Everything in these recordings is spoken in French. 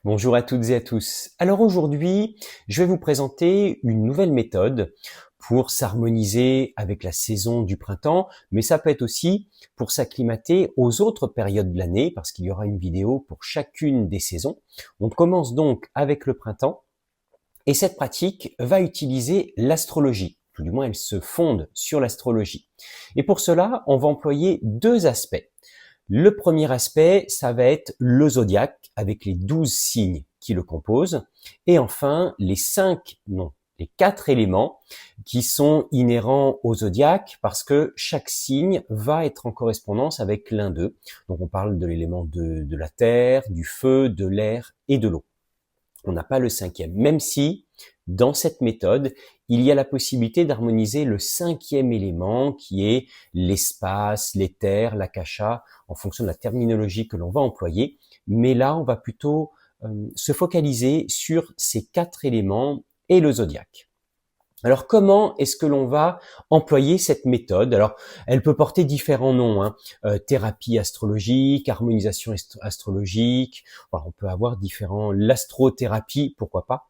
Bonjour à toutes et à tous. Alors aujourd'hui, je vais vous présenter une nouvelle méthode pour s'harmoniser avec la saison du printemps, mais ça peut être aussi pour s'acclimater aux autres périodes de l'année, parce qu'il y aura une vidéo pour chacune des saisons. On commence donc avec le printemps, et cette pratique va utiliser l'astrologie. Tout du moins, elle se fonde sur l'astrologie. Et pour cela, on va employer deux aspects. Le premier aspect, ça va être le zodiaque avec les 12 signes qui le composent. Et enfin, les 4 éléments qui sont inhérents au zodiaque parce que chaque signe va être en correspondance avec l'un d'eux. Donc on parle de l'élément de la terre, du feu, de l'air et de l'eau. On n'a pas le cinquième, même si dans cette méthode, il y a la possibilité d'harmoniser le cinquième élément qui est l'espace, l'éther, l'akasha, en fonction de la terminologie que l'on va employer. Mais là, on va plutôt se focaliser sur ces 4 éléments et le zodiaque. Alors comment est-ce que l'on va employer cette méthode? Alors elle peut porter différents noms, thérapie astrologique, harmonisation astrologique, enfin, on peut avoir différents, l'astrothérapie, pourquoi pas.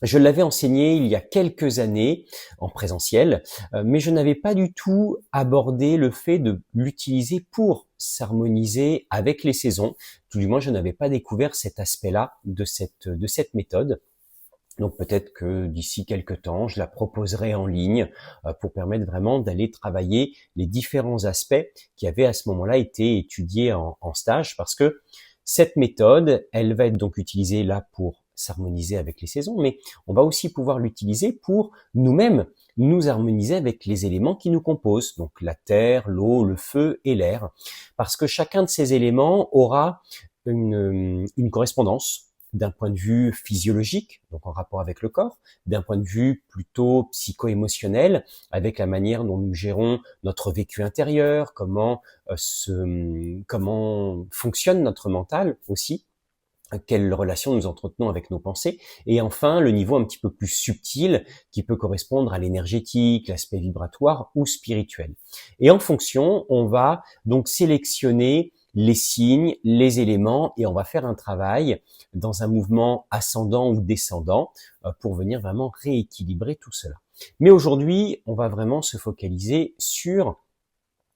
Je l'avais enseigné il y a quelques années en présentiel, mais je n'avais pas du tout abordé le fait de l'utiliser pour s'harmoniser avec les saisons. Tout du moins, je n'avais pas découvert cet aspect-là de cette méthode. Donc peut-être que d'ici quelques temps, je la proposerai en ligne pour permettre vraiment d'aller travailler les différents aspects qui avaient à ce moment-là été étudiés en stage, parce que cette méthode, elle va être donc utilisée là pour s'harmoniser avec les saisons, mais on va aussi pouvoir l'utiliser pour nous-mêmes nous harmoniser avec les éléments qui nous composent, donc la terre, l'eau, le feu et l'air, parce que chacun de ces éléments aura une correspondance d'un point de vue physiologique, donc en rapport avec le corps, d'un point de vue plutôt psycho-émotionnel, avec la manière dont nous gérons notre vécu intérieur, comment fonctionne notre mental aussi, quelle relation nous entretenons avec nos pensées, et enfin le niveau un petit peu plus subtil qui peut correspondre à l'énergétique, l'aspect vibratoire ou spirituel. Et en fonction, on va donc sélectionner les signes, les éléments, et on va faire un travail dans un mouvement ascendant ou descendant pour venir vraiment rééquilibrer tout cela. Mais aujourd'hui, on va vraiment se focaliser sur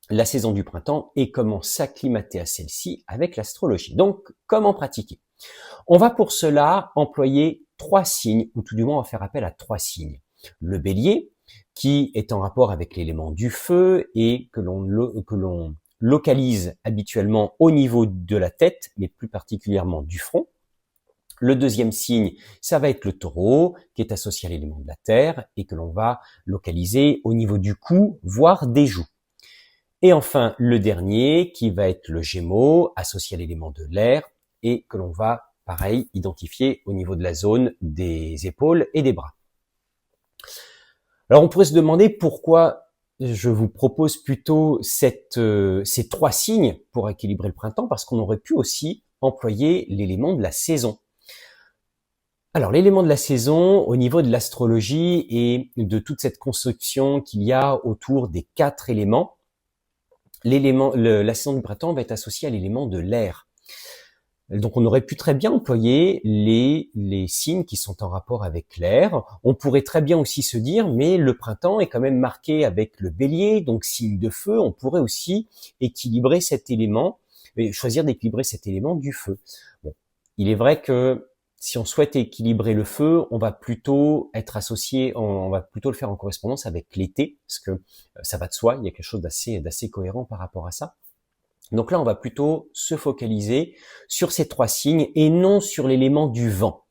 la saison du printemps et comment s'acclimater à celle-ci avec l'astrologie. Donc, comment pratiquer? On va pour cela employer 3 signes, ou tout du moins on va faire appel à 3 signes. Le bélier, qui est en rapport avec l'élément du feu et que l'on localise habituellement au niveau de la tête, mais plus particulièrement du front. Le deuxième signe, ça va être le taureau, qui est associé à l'élément de la terre et que l'on va localiser au niveau du cou, voire des joues. Et enfin, le dernier, qui va être le gémeau, associé à l'élément de l'air et que l'on va, pareil, identifier au niveau de la zone des épaules et des bras. Alors on pourrait se demander pourquoi je vous propose plutôt ces 3 signes pour équilibrer le printemps, parce qu'on aurait pu aussi employer l'élément de la saison. Alors l'élément de la saison, au niveau de l'astrologie et de toute cette construction qu'il y a autour des 4 éléments, la saison du printemps va être associée à l'élément de l'air. Donc on aurait pu très bien employer les signes qui sont en rapport avec l'air. On pourrait très bien aussi se dire, mais le printemps est quand même marqué avec le bélier, donc signe de feu. On pourrait aussi équilibrer cet élément, choisir d'équilibrer cet élément du feu. Bon, il est vrai que si on souhaite équilibrer le feu, on va plutôt être associé, on va plutôt le faire en correspondance avec l'été, parce que ça va de soi, il y a quelque chose d'assez cohérent par rapport à ça. Donc là, on va plutôt se focaliser sur ces 3 signes et non sur l'élément du vent.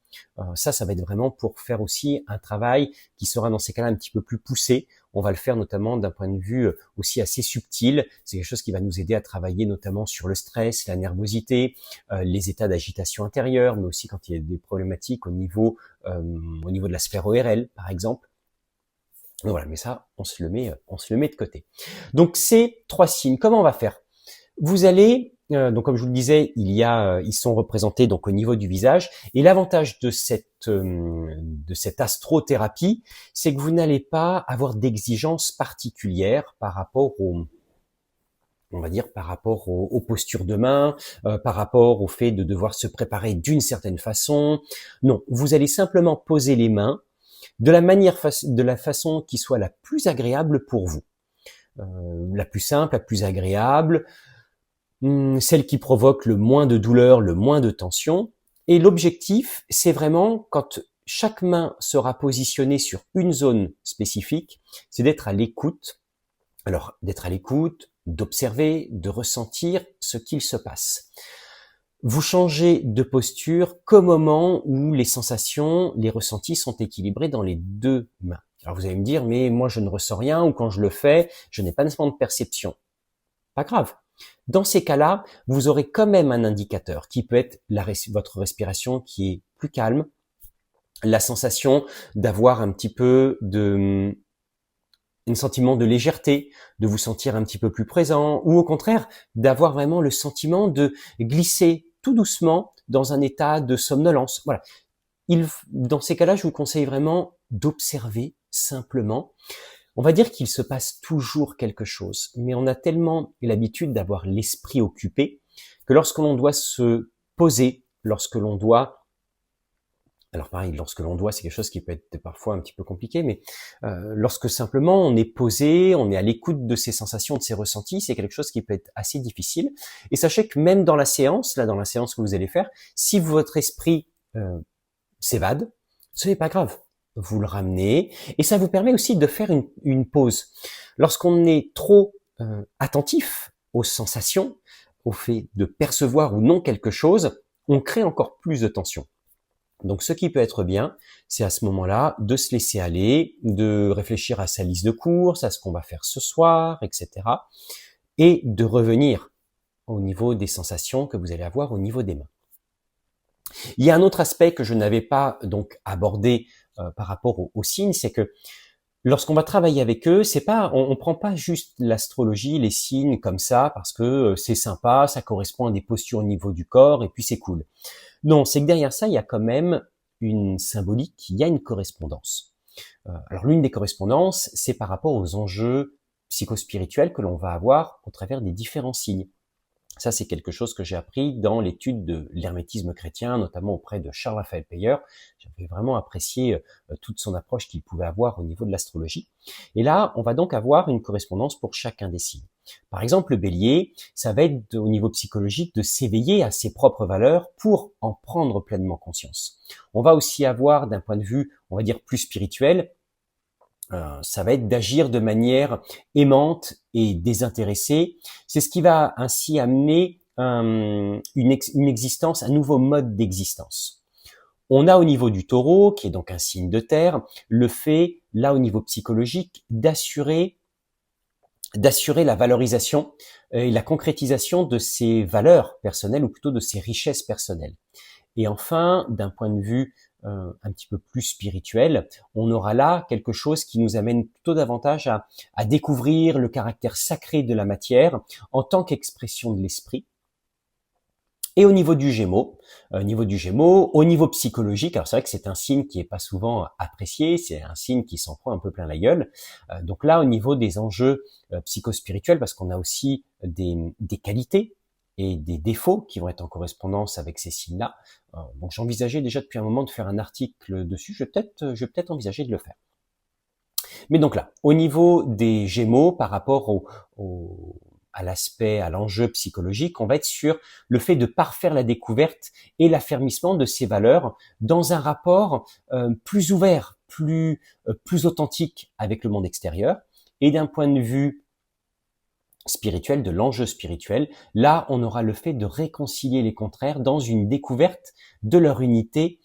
Ça va être vraiment pour faire aussi un travail qui sera dans ces cas-là un petit peu plus poussé. On va le faire notamment d'un point de vue aussi assez subtil. C'est quelque chose qui va nous aider à travailler notamment sur le stress, la nervosité, les états d'agitation intérieure, mais aussi quand il y a des problématiques au niveau de la sphère ORL, par exemple. Donc voilà, mais ça, on se le met de côté. Donc ces 3 signes, comment on va faire? Vous allez, donc comme je vous le disais, ils sont représentés donc au niveau du visage. Et l'avantage de cette astrothérapie, c'est que vous n'allez pas avoir d'exigence particulière par rapport on va dire par rapport aux postures de main, par rapport au fait de devoir se préparer d'une certaine façon. Non, vous allez simplement poser les mains de la façon qui soit la plus agréable pour vous. La plus simple, la plus agréable, celle qui provoque le moins de douleur, le moins de tension. Et l'objectif, c'est vraiment, quand chaque main sera positionnée sur une zone spécifique, c'est d'être à l'écoute. Alors, d'être à l'écoute, d'observer, de ressentir ce qu'il se passe. Vous changez de posture qu'au moment où les sensations, les ressentis sont équilibrés dans les deux mains. Alors vous allez me dire, mais moi je ne ressens rien, ou quand je le fais, je n'ai pas nécessairement de perception. Pas grave. Dans ces cas-là, vous aurez quand même un indicateur qui peut être votre respiration qui est plus calme, la sensation d'avoir un petit peu un sentiment de légèreté, de vous sentir un petit peu plus présent, ou au contraire, d'avoir vraiment le sentiment de glisser tout doucement dans un état de somnolence. Voilà. Dans ces cas-là, je vous conseille vraiment d'observer simplement. On va dire qu'il se passe toujours quelque chose, mais on a tellement l'habitude d'avoir l'esprit occupé que lorsque l'on doit se poser, alors pareil, lorsque l'on doit, c'est quelque chose qui peut être parfois un petit peu compliqué, mais lorsque simplement on est posé, on est à l'écoute de ses sensations, de ses ressentis, c'est quelque chose qui peut être assez difficile. Et sachez que même dans la séance, là dans la séance que vous allez faire, si votre esprit s'évade, ce n'est pas grave. Vous le ramenez, et ça vous permet aussi de faire une pause. Lorsqu'on est trop attentif aux sensations, au fait de percevoir ou non quelque chose, on crée encore plus de tension. Donc ce qui peut être bien, c'est à ce moment-là de se laisser aller, de réfléchir à sa liste de courses, à ce qu'on va faire ce soir, etc. Et de revenir au niveau des sensations que vous allez avoir au niveau des mains. Il y a un autre aspect que je n'avais pas donc abordé par rapport aux signes, c'est que lorsqu'on va travailler avec eux, on prend pas juste l'astrologie, les signes comme ça parce que c'est sympa, ça correspond à des postures au niveau du corps et puis c'est cool. Non, c'est que derrière ça, il y a quand même une symbolique, il y a une correspondance. Alors l'une des correspondances, c'est par rapport aux enjeux psychospirituels que l'on va avoir au travers des différents signes. Ça, c'est quelque chose que j'ai appris dans l'étude de l'hermétisme chrétien, notamment auprès de Charles Raphaël Peyer. J'avais vraiment apprécié toute son approche qu'il pouvait avoir au niveau de l'astrologie. Et là, on va donc avoir une correspondance pour chacun des signes. Par exemple, le bélier, ça va être au niveau psychologique de s'éveiller à ses propres valeurs pour en prendre pleinement conscience. On va aussi avoir, d'un point de vue, on va dire, plus spirituel, ça va être d'agir de manière aimante et désintéressée. C'est ce qui va ainsi amener une existence, un nouveau mode d'existence. On a au niveau du taureau, qui est donc un signe de terre, le fait, là au niveau psychologique, d'assurer la valorisation et la concrétisation de ses valeurs personnelles, ou plutôt de ses richesses personnelles. Et enfin, d'un point de vue un petit peu plus spirituel, on aura là quelque chose qui nous amène plutôt davantage à découvrir le caractère sacré de la matière en tant qu'expression de l'esprit. Et au niveau du Gémeaux, au niveau psychologique, alors c'est vrai que c'est un signe qui est pas souvent apprécié, c'est un signe qui s'en prend un peu plein la gueule. Donc là, au niveau des enjeux psychospirituels, parce qu'on a aussi des qualités et des défauts qui vont être en correspondance avec ces signes-là. Donc j'envisageais déjà depuis un moment de faire un article dessus, je vais peut-être envisager de le faire. Mais donc là, au niveau des Gémeaux, par rapport à l'aspect, à l'enjeu psychologique, on va être sur le fait de parfaire la découverte et l'affermissement de ces valeurs dans un rapport plus ouvert, plus authentique avec le monde extérieur. Et d'un point de vue spirituel, de l'enjeu spirituel, là on aura le fait de réconcilier les contraires dans une découverte de leur unité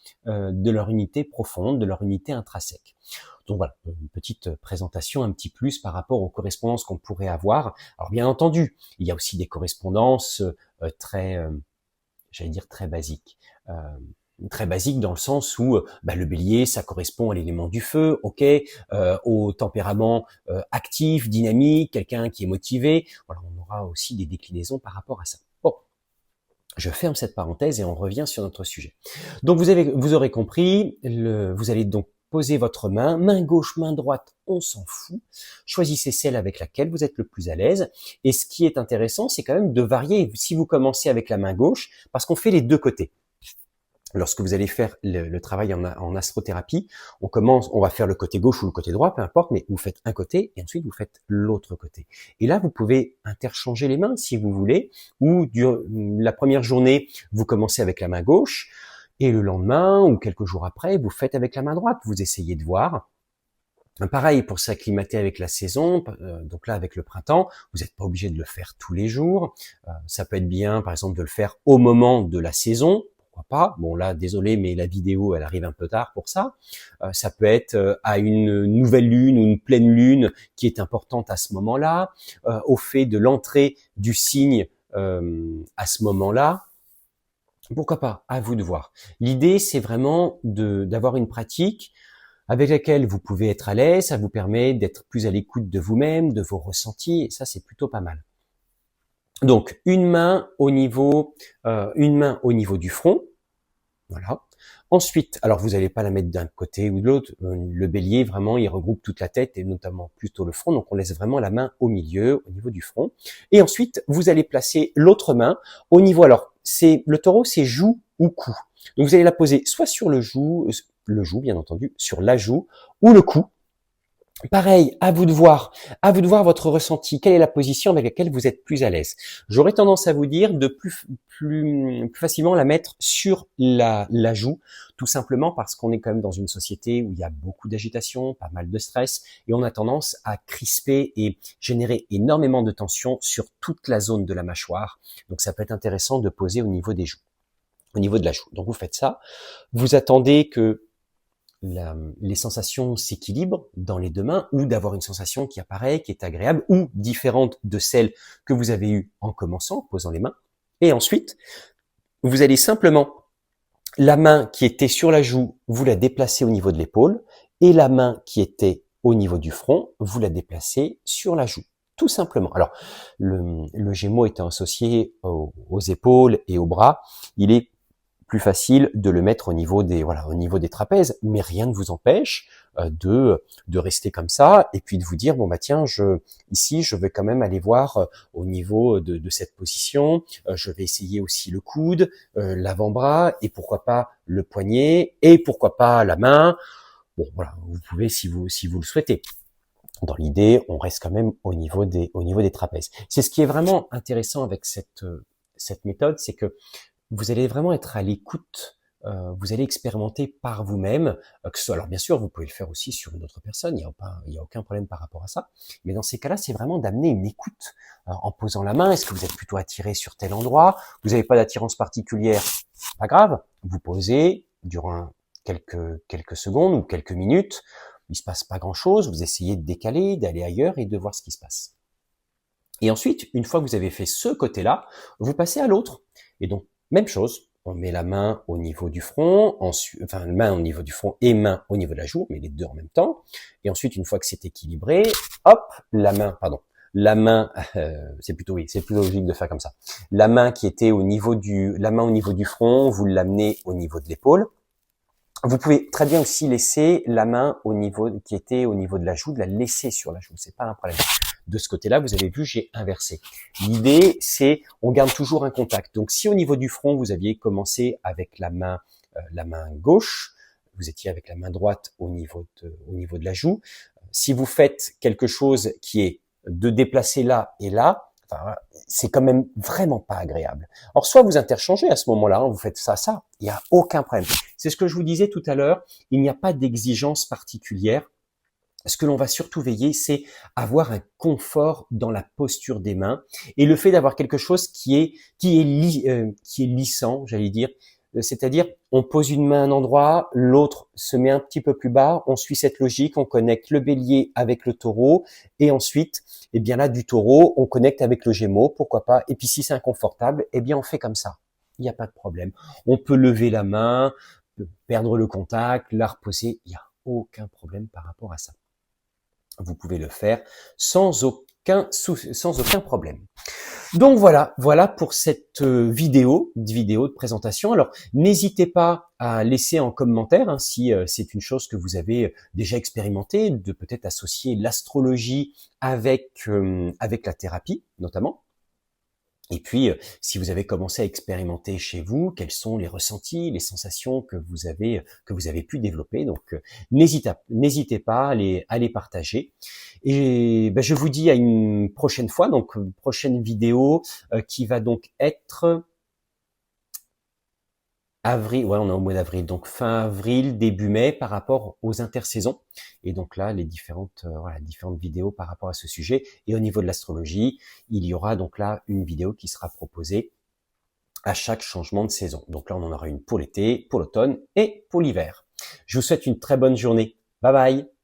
profonde, de leur unité intrinsèque. Donc voilà, une petite présentation un petit plus par rapport aux correspondances qu'on pourrait avoir. Alors bien entendu, il y a aussi des correspondances très basiques. Très basique dans le sens où le bélier, ça correspond à l'élément du feu, ok, au tempérament actif, dynamique, quelqu'un qui est motivé. Voilà, on aura aussi des déclinaisons par rapport à ça. Bon, je ferme cette parenthèse et on revient sur notre sujet. Donc vous aurez compris, vous allez donc posez votre main gauche, main droite, on s'en fout. Choisissez celle avec laquelle vous êtes le plus à l'aise. Et ce qui est intéressant, c'est quand même de varier. Si vous commencez avec la main gauche, parce qu'on fait les deux côtés. Lorsque vous allez faire le travail en astrothérapie, on va faire le côté gauche ou le côté droit, peu importe, mais vous faites un côté et ensuite vous faites l'autre côté. Et là, vous pouvez interchanger les mains si vous voulez, ou la première journée, vous commencez avec la main gauche, et le lendemain ou quelques jours après, vous faites avec la main droite. Vous essayez de voir. Pareil pour s'acclimater avec la saison, donc là avec le printemps, vous n'êtes pas obligé de le faire tous les jours. Ça peut être bien, par exemple, de le faire au moment de la saison. Pourquoi pas? Bon là, désolé, mais la vidéo, elle arrive un peu tard pour ça. Ça peut être à une nouvelle lune ou une pleine lune qui est importante à ce moment-là, au fait de l'entrée du signe à ce moment-là. Pourquoi pas? À vous de voir. L'idée, c'est vraiment d'avoir une pratique avec laquelle vous pouvez être à l'aise. Ça vous permet d'être plus à l'écoute de vous-même, de vos ressentis, et ça, c'est plutôt pas mal. Donc, une main au niveau du front. Voilà. Ensuite, alors vous n'allez pas la mettre d'un côté ou de l'autre. Le bélier, vraiment, il regroupe toute la tête et notamment plutôt le front. Donc, on laisse vraiment la main au milieu, au niveau du front. Et ensuite, vous allez placer l'autre main au niveau. Alors, le taureau, c'est joue ou cou. Donc, vous allez la poser soit sur le joue bien entendu, sur la joue ou le cou. Pareil, à vous de voir votre ressenti, quelle est la position avec laquelle vous êtes plus à l'aise. J'aurais tendance à vous dire de plus facilement la mettre sur la joue, tout simplement parce qu'on est quand même dans une société où il y a beaucoup d'agitation, pas mal de stress, et on a tendance à crisper et générer énormément de tension sur toute la zone de la mâchoire. Donc ça peut être intéressant de poser au niveau des joues, au niveau de la joue. Donc vous faites ça, vous attendez que les sensations s'équilibrent dans les deux mains, ou d'avoir une sensation qui apparaît, qui est agréable, ou différente de celle que vous avez eue en commençant, en posant les mains. Et ensuite, vous allez simplement, la main qui était sur la joue, vous la déplacez au niveau de l'épaule, et la main qui était au niveau du front, vous la déplacez sur la joue. Tout simplement. Alors, le Gémeaux étant associé aux épaules et aux bras, il est plus facile de le mettre au niveau des trapèzes, mais rien ne vous empêche de rester comme ça et puis de vous dire bon bah tiens, ici je vais quand même aller voir au niveau de cette position, je vais essayer aussi le coude, l'avant-bras et pourquoi pas le poignet et pourquoi pas la main. Bon voilà, vous pouvez si vous le souhaitez. Dans l'idée, on reste quand même au niveau des trapèzes. C'est ce qui est vraiment intéressant avec cette méthode, c'est que vous allez vraiment être à l'écoute, vous allez expérimenter par vous-même, alors bien sûr, vous pouvez le faire aussi sur une autre personne, il y a aucun problème par rapport à ça, mais dans ces cas-là, c'est vraiment d'amener une écoute, en posant la main. Est-ce que vous êtes plutôt attiré sur tel endroit? Vous n'avez pas d'attirance particulière? Pas grave, vous posez durant quelques secondes ou quelques minutes, il se passe pas grand-chose, vous essayez de décaler, d'aller ailleurs et de voir ce qui se passe. Et ensuite, une fois que vous avez fait ce côté-là, vous passez à l'autre. Et donc, même chose, on met la main au niveau du front, main au niveau du front et main au niveau de la joue, mais les deux en même temps. Et ensuite, une fois que c'est équilibré, hop, la main, c'est plutôt logique de faire comme ça. La main au niveau du front, vous l'amenez au niveau de l'épaule. Vous pouvez très bien aussi laisser la main qui était au niveau de la joue, de la laisser sur la joue, c'est pas un problème. De ce côté-là, vous avez vu, j'ai inversé. L'idée, c'est, on garde toujours un contact. Donc, si au niveau du front, vous aviez commencé avec la main gauche, vous étiez avec la main droite au niveau de la joue. Si vous faites quelque chose qui est de déplacer là et là, c'est quand même vraiment pas agréable. Alors, soit vous interchangez à ce moment-là, vous faites ça, il n'y a aucun problème. C'est ce que je vous disais tout à l'heure, il n'y a pas d'exigence particulière. Ce que l'on va surtout veiller, c'est avoir un confort dans la posture des mains et le fait d'avoir quelque chose qui est lissant, j'allais dire. C'est-à-dire, on pose une main à un endroit, l'autre se met un petit peu plus bas, on suit cette logique, on connecte le bélier avec le taureau, et ensuite, eh bien là, du taureau, on connecte avec le gémeaux, pourquoi pas. Et puis si c'est inconfortable, eh bien on fait comme ça. Il n'y a pas de problème. On peut lever la main, perdre le contact, la reposer, il n'y a aucun problème par rapport à ça. Vous pouvez le faire sans aucun problème. Donc voilà pour cette vidéo de présentation. Alors n'hésitez pas à laisser en commentaire si c'est une chose que vous avez déjà expérimenté, de peut-être associer l'astrologie avec la thérapie notamment. Et puis, si vous avez commencé à expérimenter chez vous, quels sont les ressentis, les sensations que vous avez pu développer. Donc, n'hésitez pas à les partager. Et ben, je vous dis à une prochaine fois, donc une prochaine vidéo qui va donc être avril, ouais, on est au mois d'avril, donc fin avril, début mai, par rapport aux intersaisons. Et donc là, les différentes vidéos par rapport à ce sujet. Et au niveau de l'astrologie, il y aura donc là une vidéo qui sera proposée à chaque changement de saison. Donc là, on en aura une pour l'été, pour l'automne et pour l'hiver. Je vous souhaite une très bonne journée. Bye bye!